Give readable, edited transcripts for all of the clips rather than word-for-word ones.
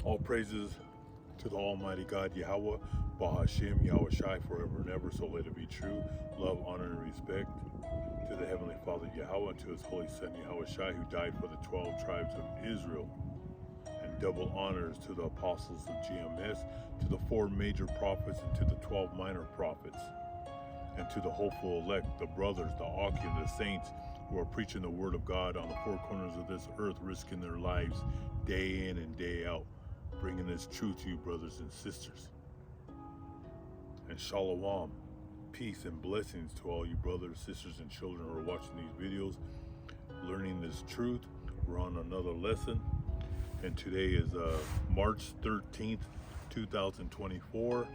All praises to the Almighty God, Yahweh, Bahashim, Yahweh Shai, forever and ever, so let it be true. Love, honor, and respect to the Heavenly Father, Yahweh, and to His Holy Son, Yahweh Shai, who died for the 12 tribes of Israel. And double honors to the apostles of GMS, to the 4 major prophets, and to the 12 minor prophets, and to the hopeful elect, the brothers, the Akim, the saints, who are preaching the word of God on the 4 corners of this earth, risking their lives day in and day out, bringing this truth to you, brothers and sisters. And shalom, peace and blessings to all you brothers, sisters, and children who are watching these videos, learning this truth. We're on another lesson, and today is March 13th, 2024,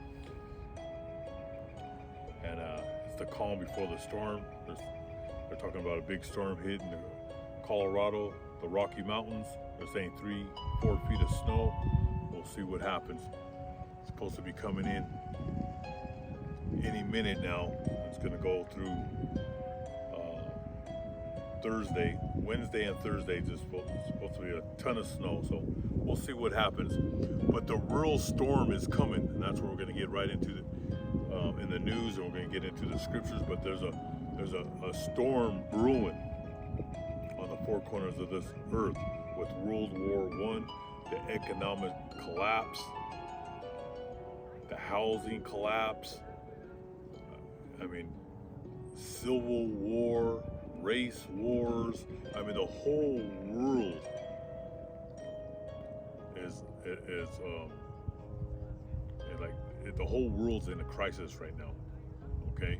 and it's the calm before the storm. They're talking about a big storm hitting Colorado, the Rocky Mountains. They're saying 3-4 feet of snow. We'll see what happens. It's supposed to be coming in any minute now. It's going to go through Thursday, Wednesday, and Thursday. It's supposed to be a ton of snow. So we'll see what happens. But the real storm is coming, and that's what we're going to get right into in the news, and we're going to get into the scriptures. But there's a storm brewing on the 4 corners of this earth, with World War I, the economic collapse, the housing collapse, I mean, civil war, race wars. I mean, the whole world is the whole world's in a crisis right now. Okay,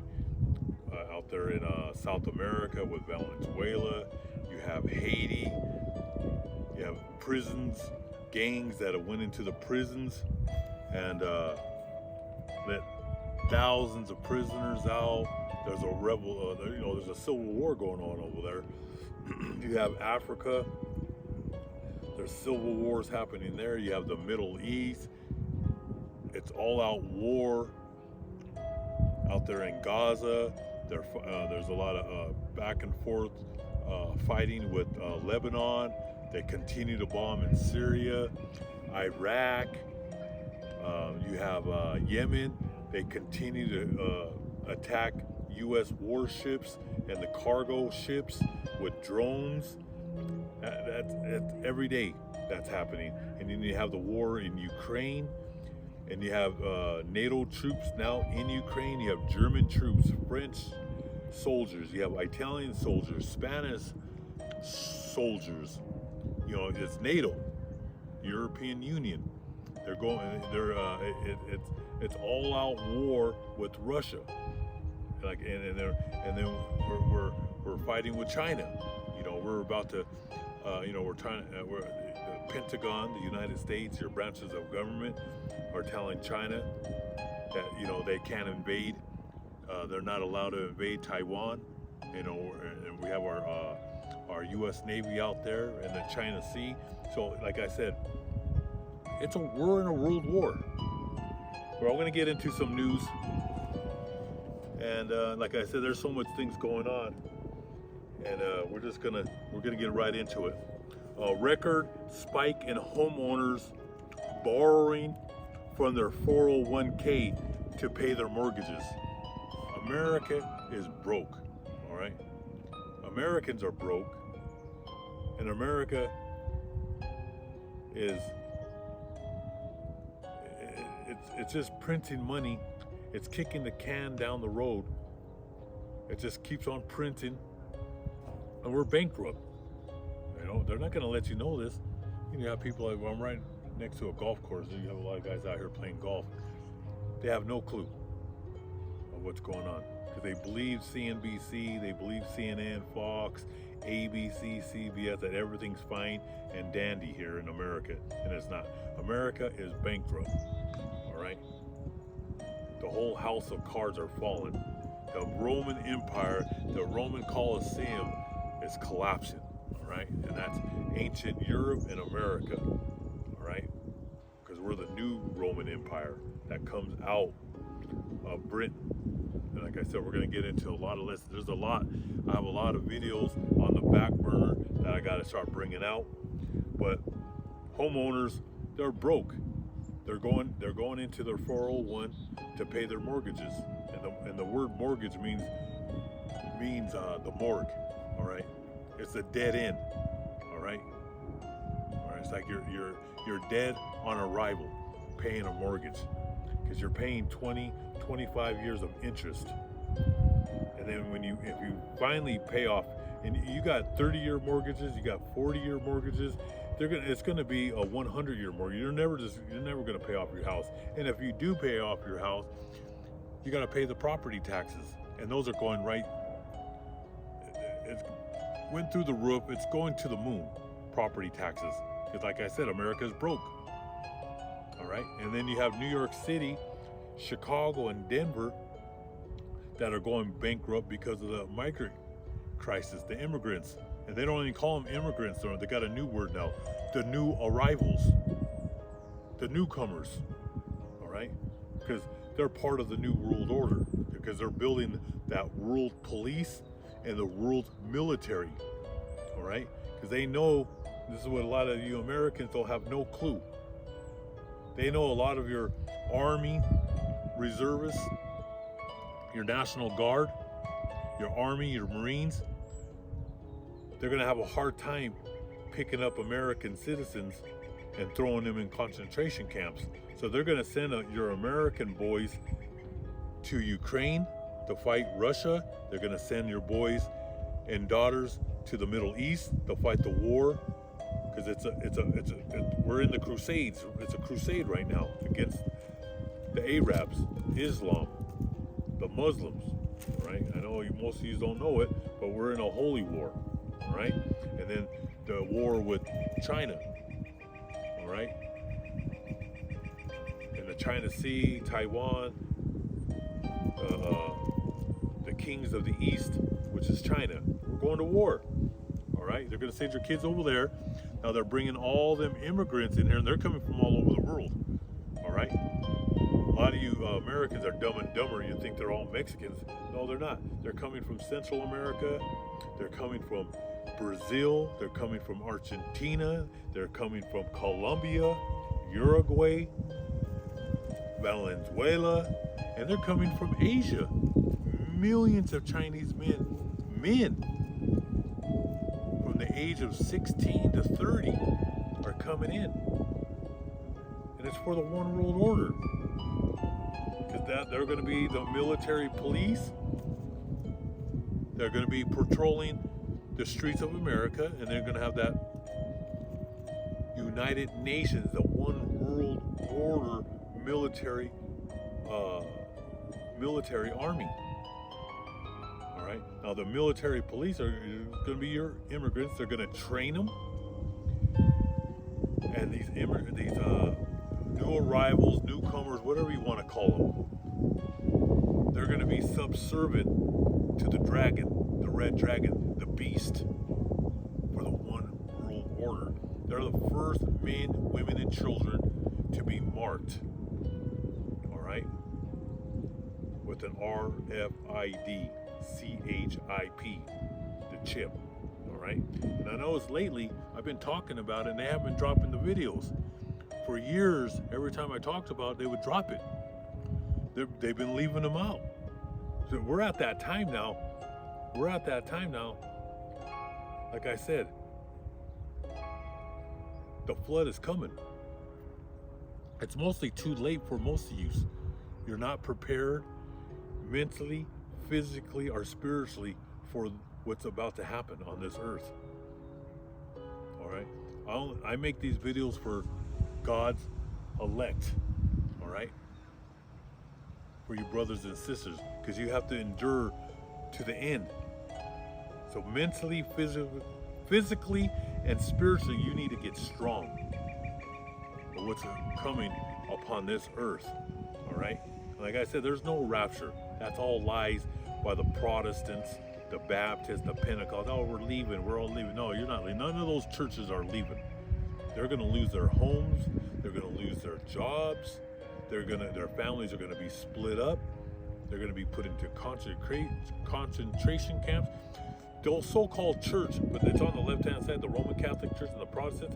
out there in South America with Venezuela, you have Haiti, you have prisons, gangs that have went into the prisons and let thousands of prisoners out. There's a there's a civil war going on over there. You have Africa, there's civil wars happening there. You have the Middle East, it's all out war out there in Gaza. There's a lot of back and forth fighting with Lebanon. They continue to bomb in Syria, Iraq. You have Yemen. They continue to attack U.S. warships and the cargo ships with drones. That's every day that's happening. And then you have the war in Ukraine, and you have NATO troops now in Ukraine. You have German troops, French soldiers. You have Italian soldiers, Spanish soldiers. You know, it's NATO, European Union. They're going. It's all out war with Russia. Like and then we're fighting with China. You know, we're about to. We're trying. We're the Pentagon, the United States, your branches of government are telling China that they can't invade. They're not allowed to invade Taiwan. And we have our U.S. Navy out there in the China Sea. So, like I said, we're in a world war. We're all going to get into some news, and like I said, there's so much things going on, and we're gonna get right into it. A record spike in homeowners borrowing from their 401k to pay their mortgages. America is broke. All right, Americans are broke, and America is it's just printing money. It's kicking the can down the road. It just keeps on printing, and we're bankrupt. They're not going to let you know this. You have people like, I'm right next to a golf course. You have a lot of guys out here playing golf. They have no clue of what's going on because they believe CNBC, they believe CNN, Fox, ABC, CBS, that everything's fine and dandy here in America, and it's not. America is bankrupt. All right, the whole house of cards are falling. The Roman Empire, the Roman Colosseum is collapsing. All right, and that's ancient Europe and America. All right, because we're the new Roman Empire that comes out of Britain. And like I said, we're going to get into a lot of lists. There's a lot. I have a lot of videos on the back burner that I got to start bringing out. But homeowners they're broke. They're going into their 401 to pay their mortgages, and the word mortgage means the morgue. All right, it's a dead end. All right, it's like you're dead on arrival, paying a mortgage, because you're paying 25 years of interest, and then if you finally pay off, and you got 30-year mortgages, you got 40-year mortgages, it's going to be a 100-year mortgage. You're never going to pay off your house, and if you do pay off your house, you got to pay the property taxes, and those are going right. It went through the roof. It's going to the moon. Property taxes, because like I said, America's broke. All right, and then you have New York City, Chicago, and Denver that are going bankrupt because of the migrant crisis, the immigrants. And they don't even call them immigrants, they got a new word now, the new arrivals, the newcomers. All right, because they're part of the new world order, because they're building that world police and the world military. All right, because they know, this is what a lot of you Americans don't have no clue. They know a lot of your Army reservists, your National Guard, your Army, your Marines, they're going to have a hard time picking up American citizens and throwing them in concentration camps. So they're going to send your American boys to Ukraine to fight Russia. They're going to send your boys and daughters to the Middle East to fight the war, because we're in the Crusades. It's a crusade right now against the Arabs, Islam, the Muslims. Right? I know most of you don't know it, but we're in a holy war. All right, and then the war with China. All right, in the China Sea, Taiwan, the kings of the East, which is China. We're going to war. All right, they're going to send your kids over there. Now they're bringing all them immigrants in here, and they're coming from all over the world. All right, a lot of you Americans are dumb and dumber. You think they're all Mexicans. No, they're not. They're coming from Central America. They're coming from Brazil. They're coming from Argentina. They're coming from Colombia, Uruguay, Venezuela, and they're coming from Asia. Millions of Chinese men from the age of 16 to 30 are coming in. And it's for the one world order. Because they're going to be the military police. They're going to be patrolling the streets of America, and they're going to have that United Nations, the one world order military army. All right. Now the military police are going to be your immigrants. They're going to train them, and these new arrivals, newcomers, whatever you want to call them, they're going to be subservient to the dragon, the red dragon, the beast, for the one world order. They're the first men, women, and children to be marked, all right, with an RFID, CHIP, the chip, all right. And I know it's lately I've been talking about it, and they haven't been dropping the videos. For years, every time I talked about it, they would drop it. They've been leaving them out. So we're at that time now. Like I said, the flood is coming. It's mostly too late for most of you. You're not prepared mentally, physically, or spiritually for what's about to happen on this earth. All right? I make these videos for God's elect. All right? For you brothers and sisters, because you have to endure to the end. So mentally, physically, and spiritually, you need to get strong for what's coming upon this earth. All right? Like I said, there's no rapture. That's all lies by the Protestants, the Baptists, the Pentecostals. Oh, we're leaving. We're all leaving. No, you're not leaving. None of those churches are leaving. They're going to lose their homes. They're going to lose their jobs. Their families are going to be split up. They're going to be put into concentration camps. The so-called church, but it's on the left-hand side, the Roman Catholic Church and the Protestants.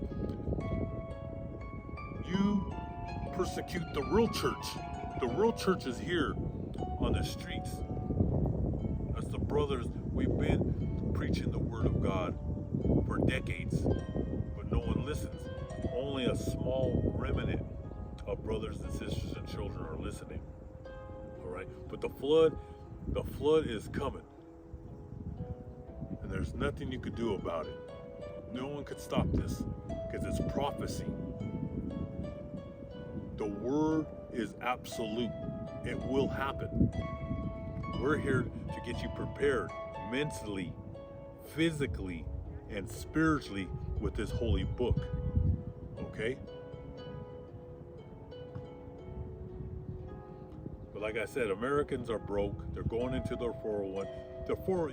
You persecute the real church. The real church is here on the streets. That's the brothers. We've been preaching the word of God for decades, but no one listens. Only a small remnant of brothers and sisters and children are listening. All right, but the flood is coming, and there's nothing you could do about it. No one could stop this because it's prophecy. The word is absolute. It will happen. We're here to get you prepared mentally, physically, and spiritually with this holy book. Okay? But like I said, Americans are broke. They're going into their 401.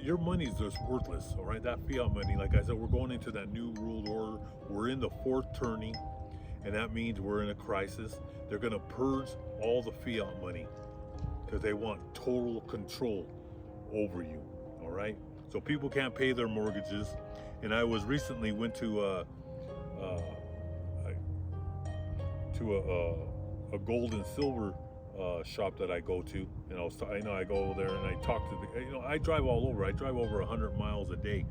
Your money's just worthless, all right? That fiat money, like I said, we're going into that new world order. We're in the fourth turning, and that means we're in a crisis. They're going to purge all the fiat money because they want total control over you, all right? So people can't pay their mortgages. And I was recently went to a gold and silver shop that I go to, and I go over there and I talk to I drive all over. I drive over 100 miles a day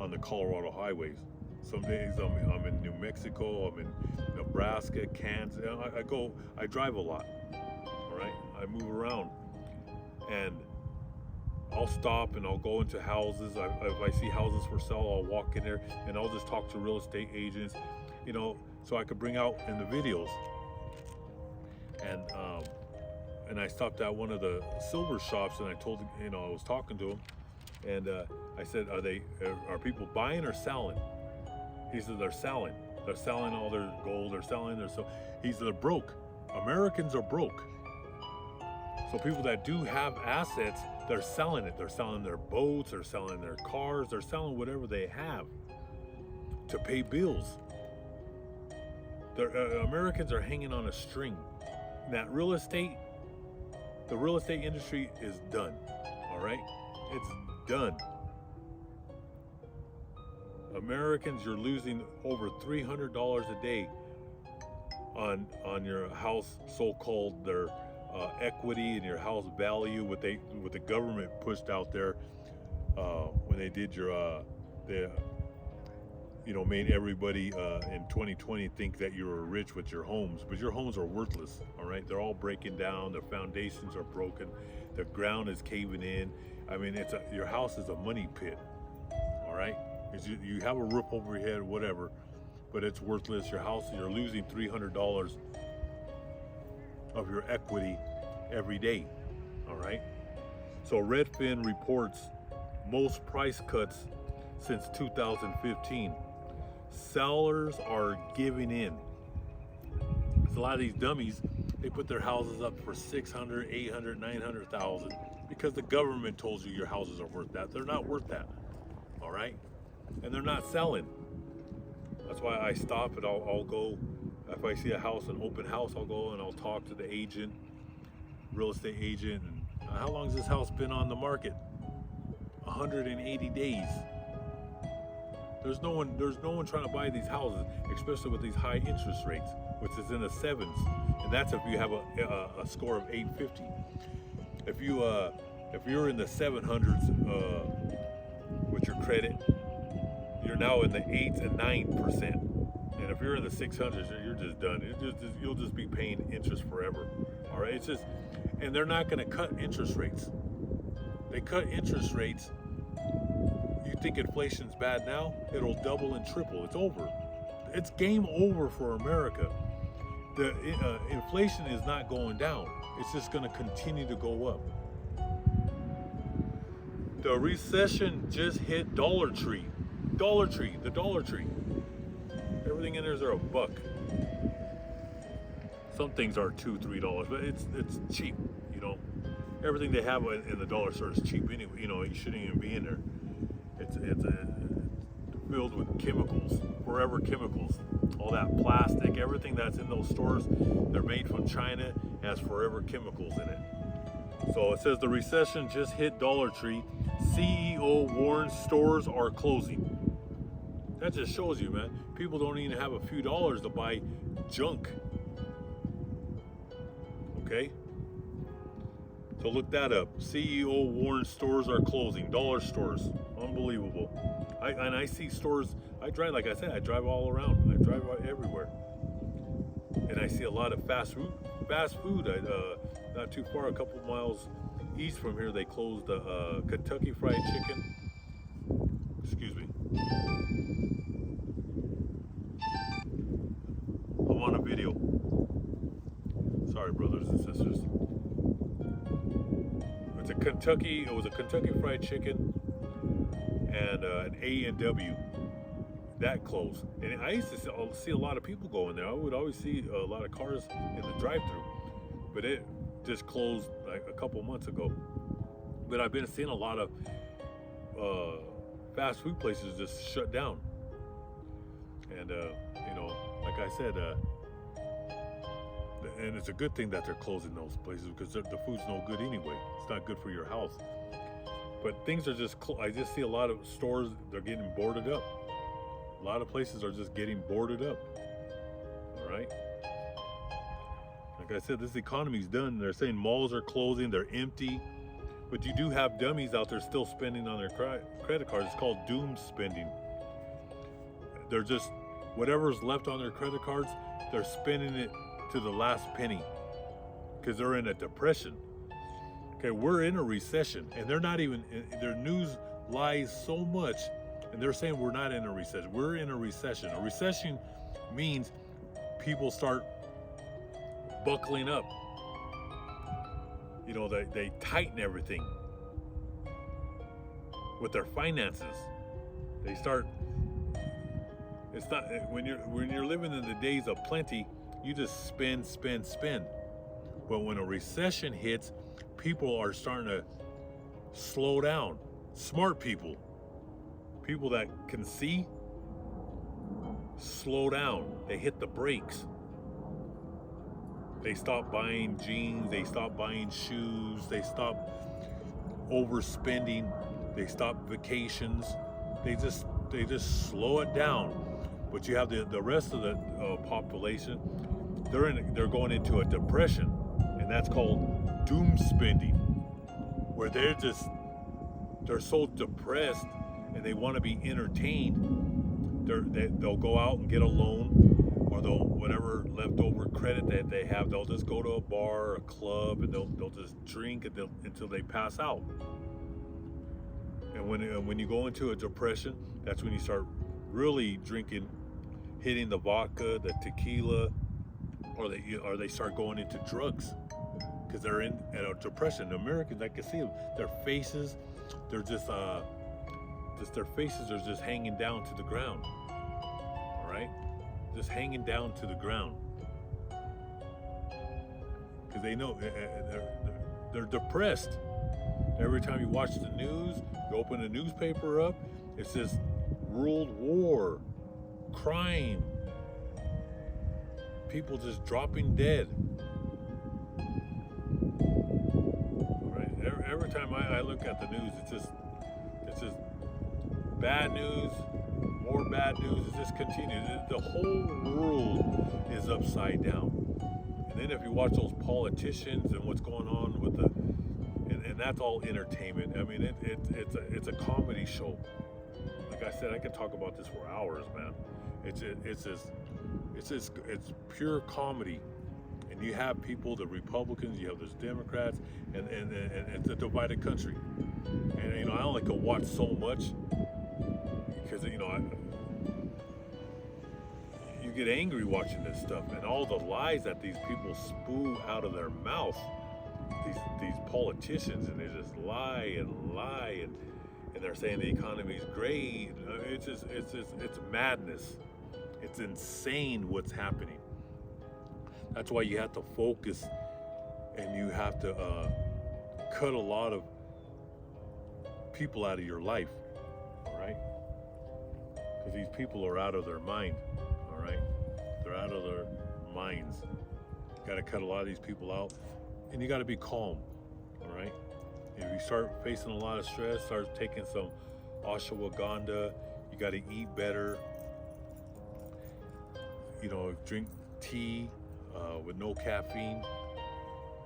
on the Colorado highways. Some days I'm in New Mexico, I'm in Nebraska, Kansas. I drive a lot. All right, I move around, and I'll stop and I'll go into houses. If I see houses for sale, I'll walk in there and I'll just talk to real estate agents, so I could bring out in the videos. And I stopped at one of the silver shops, and I told I was talking to him, and I said, are people buying or selling? He said they're selling. They're selling all their gold. They're selling their so. He said they're broke. Americans are broke. So people that do have assets, they're selling it. They're selling their boats. They're selling their cars. They're selling whatever they have to pay bills. Americans are hanging on a string. That the real estate industry is done. All right, it's done. Americans, you're losing over $300 a day on your house, so-called their equity and your house value. What the government pushed out there when they did made everybody in 2020 think that you were rich with your homes, but your homes are worthless. All right, they're all breaking down. Their foundations are broken. The ground is caving in. I mean, your house is a money pit. All right, you have a roof over your head, whatever, but it's worthless. Your house, you're losing $300 of your equity every day. All right, so Redfin reports most price cuts since 2015. Sellers are giving in. A lot of these dummies, they put their houses up for 600, 800, 900,000 because the government told you your houses are worth that. They're not worth that. All right, and they're not selling. That's why I stop and I'll go. If I see a house, an open house, I'll go and I'll talk to the agent, real estate agent. And how long has this house been on the market? 180 days. There's no one trying to buy these houses, especially with these high interest rates, which is in the 7s, and that's if you have a score of 850. If you're in the 700s with your credit, you're now in the 8 and 9%, and if you're in the 600s, you're just done. You'll just be paying interest forever. All right, and they're not going to cut interest rates. They cut interest rates. You think inflation's bad now? It'll double and triple. It's over. It's game over for America. The inflation is not going down. It's just going to continue to go up. The recession just hit Dollar Tree. The Dollar Tree. Everything in there is a buck. Some things are $2, $3, but it's cheap. Everything they have in the dollar store is cheap anyway. You shouldn't even be in there. It's filled with chemicals, forever chemicals. All that plastic, everything that's in those stores, they're made from China, has forever chemicals in it. So it says the recession just hit Dollar Tree. CEO warns stores are closing. That just shows you, man. People don't even have a few dollars to buy junk. Okay? So look that up. CEO warns stores are closing. Dollar stores. Unbelievable. I see stores. I drive, like I said, I drive all around. I drive everywhere. And I see a lot of fast food. Not too far, a couple miles east from here, they closed Kentucky Fried Chicken. Excuse me. I'm on a video. Sorry, brothers and sisters. It was a Kentucky Fried Chicken and an A&W that closed. And I used to see a lot of people go in there. I would always see a lot of cars in the drive-thru, but it just closed like a couple months ago. But I've been seeing a lot of fast food places just shut down. And like I said, and it's a good thing that they're closing those places because the food's no good anyway. It's not good for your health. But things are just, I just see a lot of stores, they're getting boarded up. A lot of places are just getting boarded up. All right? Like I said, this economy's done. They're saying malls are closing, they're empty. But you do have dummies out there still spending on their credit cards. It's called doom spending. They're just, whatever's left on their credit cards, they're spending it to the last penny because they're in a depression. Okay, we're in a recession, and they're not even, their news lies so much, and they're saying we're not in a recession. We're in a recession. A recession means people start buckling up. You know, they tighten everything with their finances. They start, it's not, when you're living in the days of plenty, you just spend. But when a recession hits, people are starting to slow down. Smart people that can see, slow down. They hit the brakes. They stop buying jeans, they stop buying shoes, they stop overspending, they stop vacations. They just slow it down. But you have the rest of the population, they're going into a depression, and that's called doom spending, where they're so depressed and they want to be entertained. They'll go out and get a loan, or they'll, whatever leftover credit that they have, they'll just go to a bar or a club and they'll just drink until they pass out. And when you go into a depression, that's when you start really drinking, hitting the vodka, the tequila, or they start going into drugs because they're in a depression. The Americans, I can see them, their faces, they're just their faces are just hanging down to the ground. All right, just hanging down to the ground because they know they're depressed. Every time you watch the news, you open a newspaper up, it says world war, crime, people just dropping dead. Right? Every time I look at the news, it's just bad news, more bad news. It just continues. The whole world is upside down. And then if you watch those politicians and what's going on with and that's all entertainment. I mean, it's a comedy show. Like I said, I could talk about this for hours, man. It's pure comedy. And you have people, the Republicans, you have those Democrats, and it's a divided country. And I only could watch so much because you get angry watching this stuff and all the lies that these people spew out of their mouth. These politicians, and they just lie and they're saying the economy's great. It's madness. It's insane what's happening. That's why you have to focus and you have to cut a lot of people out of your life, all right? Because these people are out of their mind, all right? They're out of their minds. You got to cut a lot of these people out. And you got to be calm, all right? If you start facing a lot of stress, start taking some ashwagandha. You got to eat better. Drink tea with no caffeine.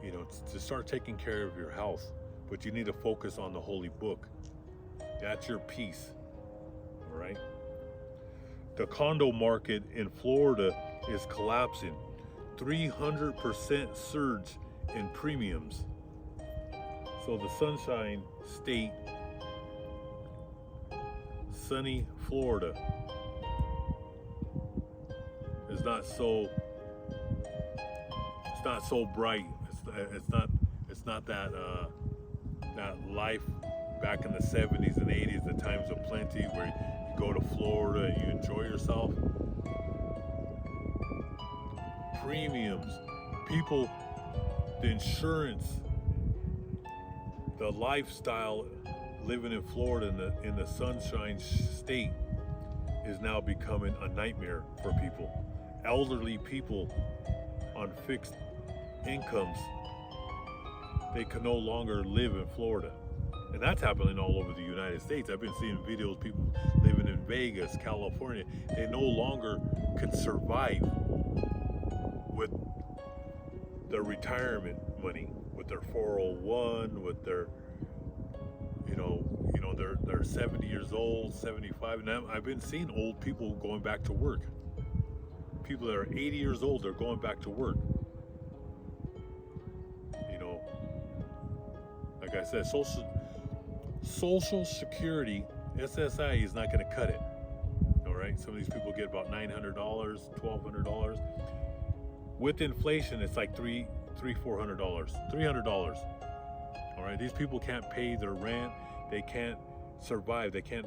to start taking care of your health. But you need to focus on the holy book. That's your peace. All right. The condo market in Florida is collapsing. 300% surge in premiums. So the Sunshine State, sunny Florida, is not so. It's not so bright. It's not that that life back in the 70s and 80s, the times of plenty, where you go to Florida and you enjoy yourself. Premiums, people, the insurance, the lifestyle living in Florida in the Sunshine State is now becoming a nightmare for people. Elderly people on fixed incomes, they can no longer live in Florida. And that's happening all over the United States. I've been seeing videos of people living in Vegas, California. They no longer can survive with their retirement money, with their 401, with their, they're 70 years old, 75. And I've been seeing old people going back to work. People that are 80 years old, they're going back to work. Like I said, Social Security, SSI is not going to cut it. All right, some of these people get about $900, $1,200. With inflation, it's like $400, $300. All right, these people can't pay their rent. They can't survive. They can't,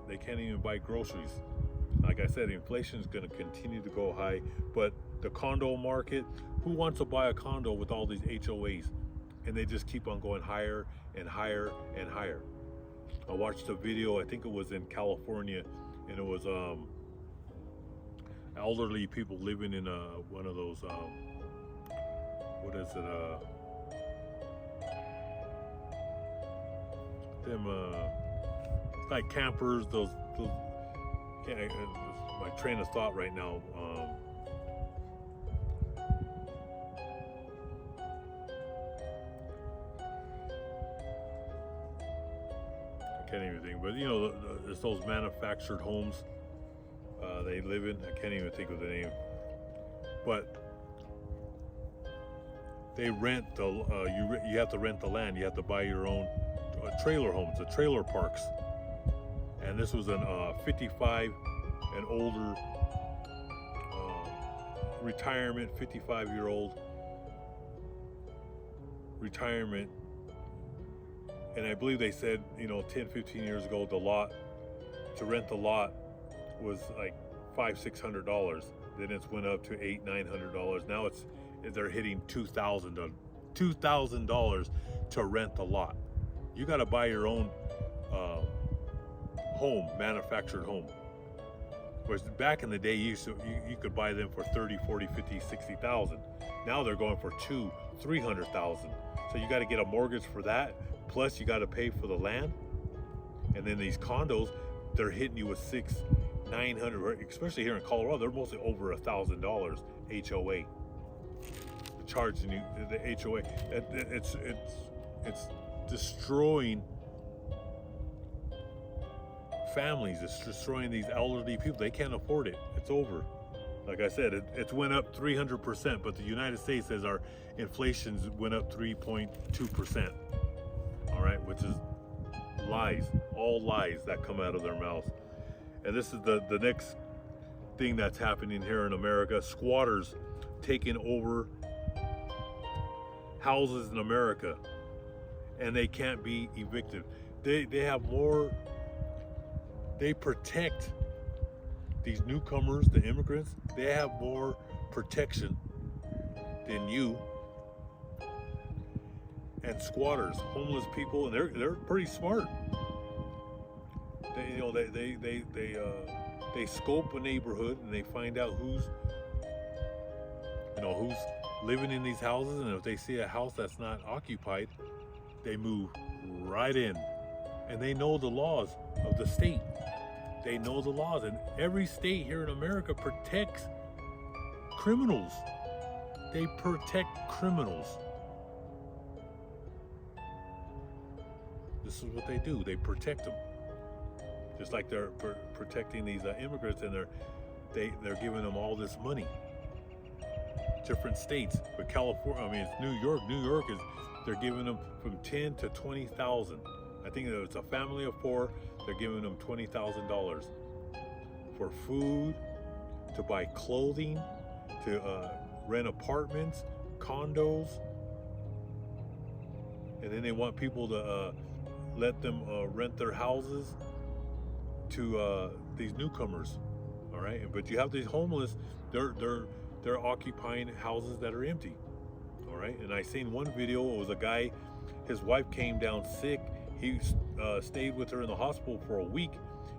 they can't even buy groceries. Like I said, inflation is going to continue to go high. But the condo market, who wants to buy a condo with all these HOAs? And they just keep on going higher and higher and higher. I watched a video, I think it was in California, and it was elderly people living in one of those, what is it, like campers, those my train of thought right now, can't even think, but there's those manufactured homes they live in. I can't even think of the name, but they rent you have to rent the land. You have to buy your own trailer homes, the trailer parks. And this was an 55 and older retirement, 55-year-old retirement. And I believe they said, 10, 15 years ago, to rent the lot was like $500, $600. Then it's went up to $800, $900. Now they're hitting $2,000 to rent the lot. You got to buy your own home, manufactured home. Whereas back in the day, you could buy them for 30, 40, 50, 60,000. Now they're going for $200,000, $300,000. So you got to get a mortgage for that. Plus you got to pay for the land. And then these condos, they're hitting you with $600, $900, especially here in Colorado, they're mostly over $1,000 HOA. Charging you the HOA. It's destroying families. It's destroying these elderly people. They can't afford it. It's over. Like I said, it's went up 300%, but the United States says our inflation's went up 3.2%. All right, which is lies, all lies that come out of their mouths. And this is the next thing that's happening here in America. Squatters taking over houses in America, and they can't be evicted. They have more. They protect these newcomers, the immigrants. They have more protection than you. And squatters, homeless people, and they're pretty smart. They scope a neighborhood and they find out who's living in these houses, and if they see a house that's not occupied, they move right in. And they know the laws of the state. They know the laws, and every state here in America protects criminals. They protect criminals. This is what they do. They protect them. Just like they're protecting these immigrants, and they're giving them all this money. Different states, but California, I mean, it's New York. New York is, they're giving them from 10 to 20,000. I think that it's a family of 4. They're giving them $20,000 for food, to buy clothing, to rent apartments, condos, and then they want people to let them rent their houses to these newcomers. All right, but you have these homeless. They're occupying houses that are empty. All right, and I seen one video. It was a guy. His wife came down sick. He stayed with her in the hospital for a week.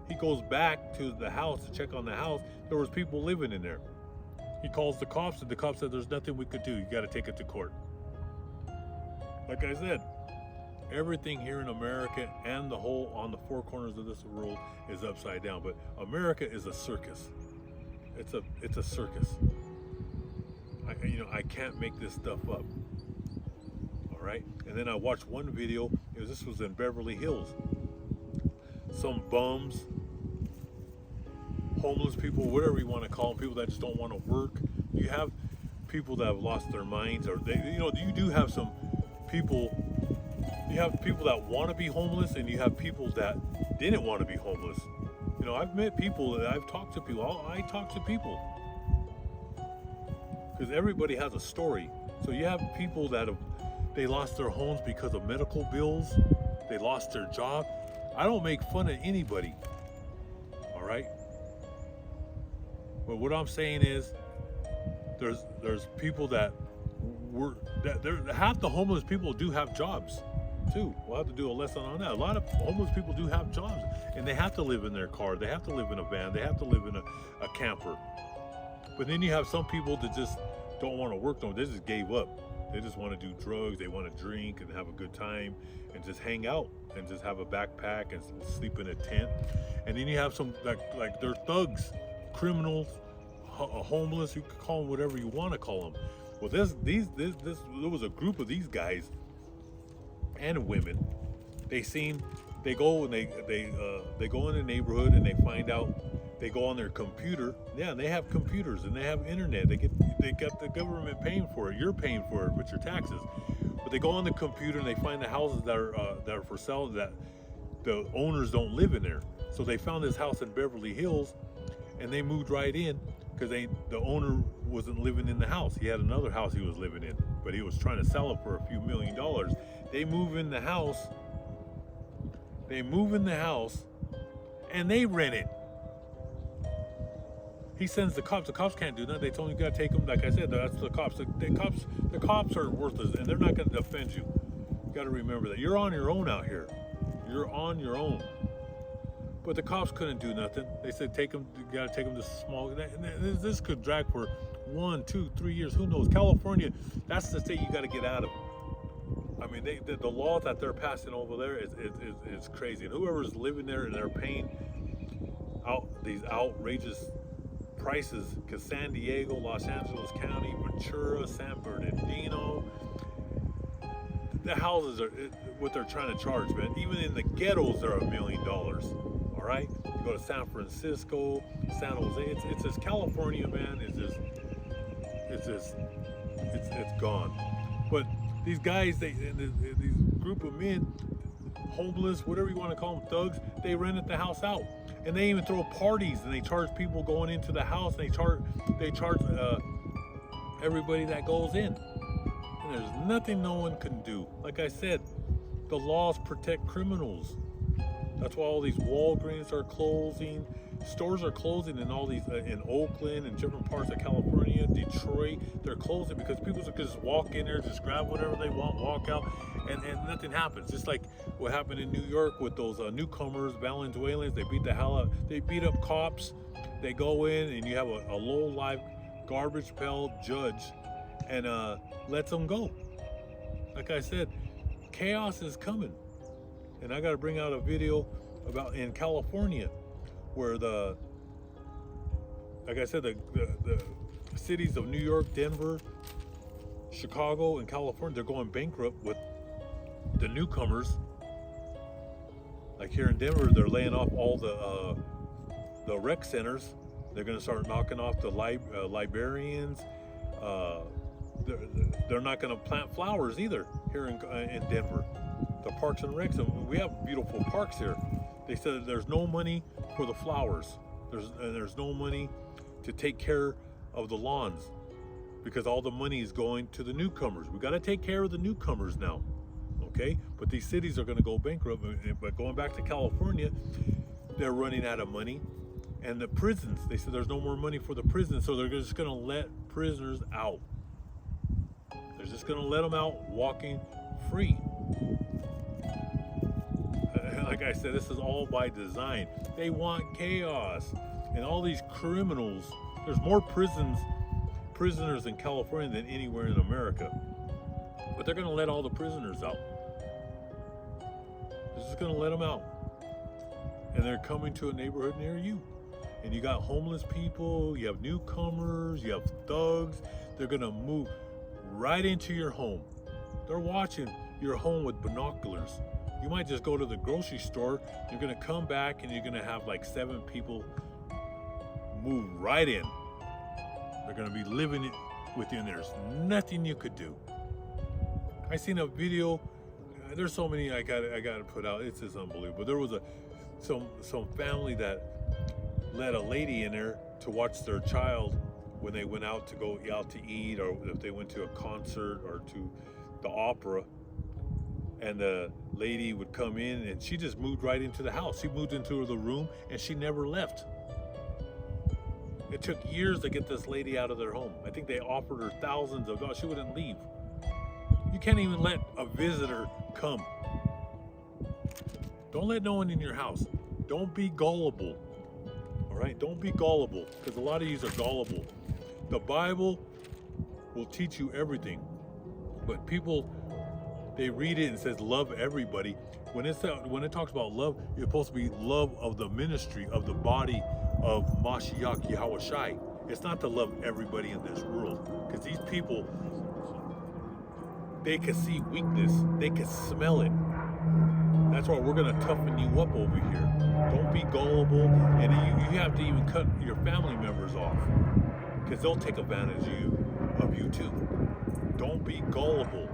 He goes back to the house to check on the house. There was people living in there. He calls the cops, and the cops said, "There's nothing we could do. You got to take it to court." Like I said, everything here in America and the whole on the 4 corners of this world is upside down. But America is a circus. It's a circus. I can't make this stuff up. All right. And then I watched one video. This was in Beverly Hills. Some bums, homeless people, whatever you want to call them, people that just don't want to work. You have people that have lost their minds, or you do have some people. You have people that want to be homeless, and you have people that didn't want to be homeless. I've met people, that I've talked to people. I talk to people because everybody has a story. So you have people that they lost their homes because of medical bills. They lost their job. I don't make fun of anybody. All right. But what I'm saying is, there's people that half the homeless people do have jobs too. We'll have to do a lesson on that. A lot of homeless people do have jobs, and they have to live in their car. They have to live in a van. They have to live in a camper. But then you have some people that just don't want to work. They just gave up. They just want to do drugs. They want to drink and have a good time and just hang out and just have a backpack and sleep in a tent. And then you have some like they're thugs, criminals, homeless. You could call them whatever you want to call them. Well, there was a group of these guys and women. They go and they go in the neighborhood, and they find out. They go on their computer. Yeah, they have computers and they have internet. They got the government paying for it. You're paying for it with your taxes. But they go on the computer and they find the houses that are for sale that the owners don't live in there. So they found this house in Beverly Hills, and they moved right in because the owner wasn't living in the house. He had another house he was living in, but he was trying to sell it for a few $1 million. They move in the house. And they rent it. He sends the cops. The cops can't do that. They told him you gotta take them. Like I said, that's the cops. The cops are worthless, and they're not gonna defend you. You gotta remember that. You're on your own out here. You're on your own. But the cops couldn't do nothing. They said take them. You gotta take them to small. This could drag for 1, 2, 3 years. Who knows? California, that's the state you gotta get out of. I mean, the law that they're passing over there is crazy. And whoever's living there and they're paying out these outrageous prices, because San Diego, Los Angeles County, Ventura, San Bernardino, the houses are what they're trying to charge, man. Even in the ghettos, they're $1 million. All right, you go to San Francisco, San Jose. It's just California, man. It's gone. But these guys, these group of men, homeless, whatever you want to call them, thugs, they rented the house out. And they even throw parties, and they charge people going into the house. And they charge everybody that goes in. And there's nothing no one can do. Like I said, the laws protect criminals. That's why all these Walgreens are closing. Stores are closing in all these in Oakland and different parts of California, Detroit. They're closing because people just walk in there, just grab whatever they want, walk out, and nothing happens. Just like what happened in New York with those newcomers, Venezuelans. They beat the hell out. They beat up cops. They go in, and you have a low-life, garbage pail judge, and lets them go. Like I said, chaos is coming, and I got to bring out a video about in California, where like I said, the cities of New York, Denver, Chicago and California, they're going bankrupt with the newcomers. Like here in Denver, they're laying off all the rec centers. They're going to start knocking off the librarians. Uh, they're, they're not going to plant flowers either here in Denver. The parks and recs, and we have beautiful parks here. They said there's no money for the flowers. There's no money to take care of the lawns because all the money is going to the newcomers. We got to take care of the newcomers now, okay? But these cities are going to go bankrupt. But going back to California, they're running out of money. And the prisons, they said there's no more money for the prisons, so they're just going to let prisoners out. They're just going to let them out walking free. Like I said, this is all by design. They want chaos. And all these criminals, there's more prisoners in California than anywhere in America. But they're going to let all the prisoners out. They're just going to let them out. And they're coming to a neighborhood near you. And you got homeless people, you have newcomers, you have thugs. They're going to move right into your home. They're watching your home with binoculars. You might just go to the grocery store, you're going to come back and you're going to have like 7 people move right in. They're going to be living it with you and there's nothing you could do. I seen a video, there's so many I got to put out, it's just unbelievable. There was some family that let a lady in there to watch their child when they went out to go out to eat, or if they went to a concert or to the opera. And the lady would come in and she just moved right into the house. She moved into the room and she never left. It took years to get this lady out of their home. I think they offered her thousands of dollars. She wouldn't leave. You can't even let a visitor come. Don't let no one in your house. Don't be gullible. All right? Don't be gullible, because a lot of you are gullible. The Bible will teach you everything. But people, they read it and it says love everybody. When it talks about love, it's supposed to be love of the ministry, of the body of Mashiach Yahushai. It's not to love everybody in this world, because these people, they can see weakness, they can smell it. That's why we're going to toughen you up over here. Don't be gullible, and you have to even cut your family members off, because they'll take advantage of you too. Don't be gullible.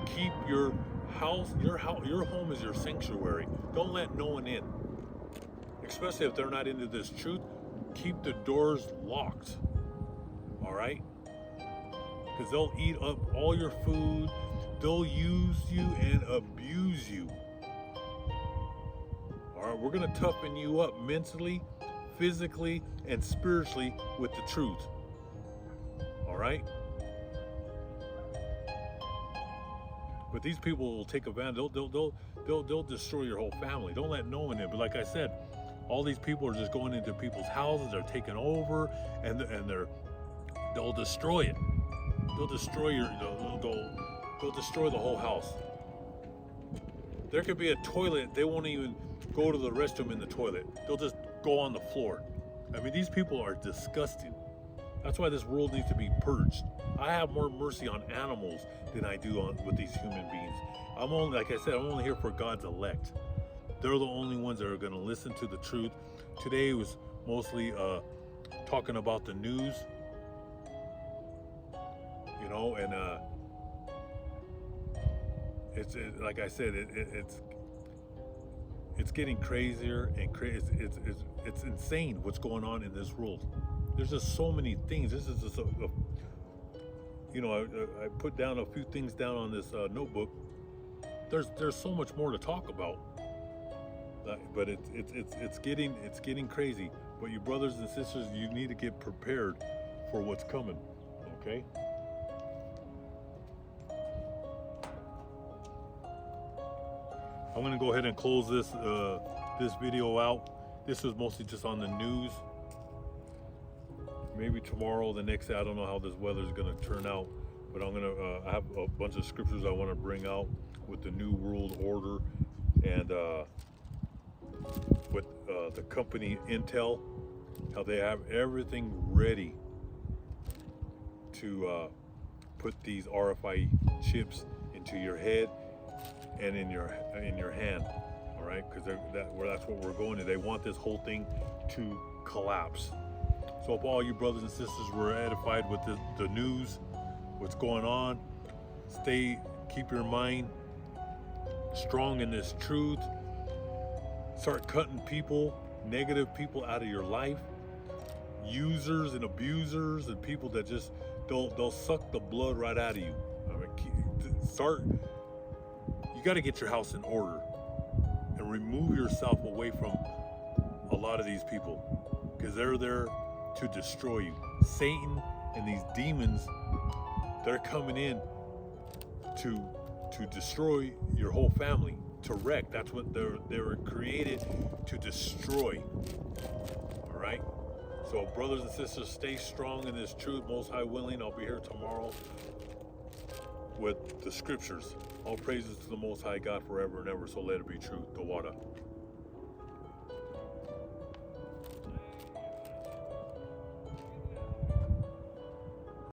Keep your house, your home is your sanctuary. Don't let no one in. Especially if they're not into this truth, keep the doors locked. All right? Because they'll eat up all your food. They'll use you and abuse you. All right, we're going to toughen you up mentally, physically, and spiritually with the truth. All right? But these people will take advantage. They'll destroy your whole family. Don't let no one in. But like I said, all these people are just going into people's houses. They're taking over, and they'll destroy it. They'll destroy they'll destroy the whole house. There could be a toilet. They won't even go to the restroom in the toilet. They'll just go on the floor. I mean, these people are disgusting. That's why this world needs to be purged. I have more mercy on animals than I do with these human beings. I'm only, like I said, I'm only here for God's elect. They're the only ones that are going to listen to the truth. Today was mostly talking about the news, you know, and it's like I said, it's getting crazier and it's insane what's going on in this world. There's just so many things. This is just you know, I put down a few things down on this notebook. There's so much more to talk about, but it's getting crazy. But you brothers and sisters, you need to get prepared for what's coming. Okay. I'm gonna go ahead and close this video out. This was mostly just on the news. Maybe tomorrow, the next day, I don't know how this weather is going to turn out, but I'm going to I have a bunch of scriptures I want to bring out with the New World Order and with the company Intel, how they have everything ready to put these RFID chips into your head and in your hand. All right, because that's what we're going to. They want this whole thing to collapse. So if all you brothers and sisters were edified with the news, what's going on, keep your mind strong in this truth. Start cutting negative people out of your life, users and abusers and people that just they'll suck the blood right out of you. I mean, you got to get your house in order and remove yourself away from a lot of these people, because they're there to destroy you. Satan and these demons, they're coming in to destroy your whole family, to wreck. That's what they were created to destroy. All right. So brothers and sisters, stay strong in this truth. Most High willing, I'll be here tomorrow with the scriptures. All praises to the Most High God forever and ever. So let it be true. The water.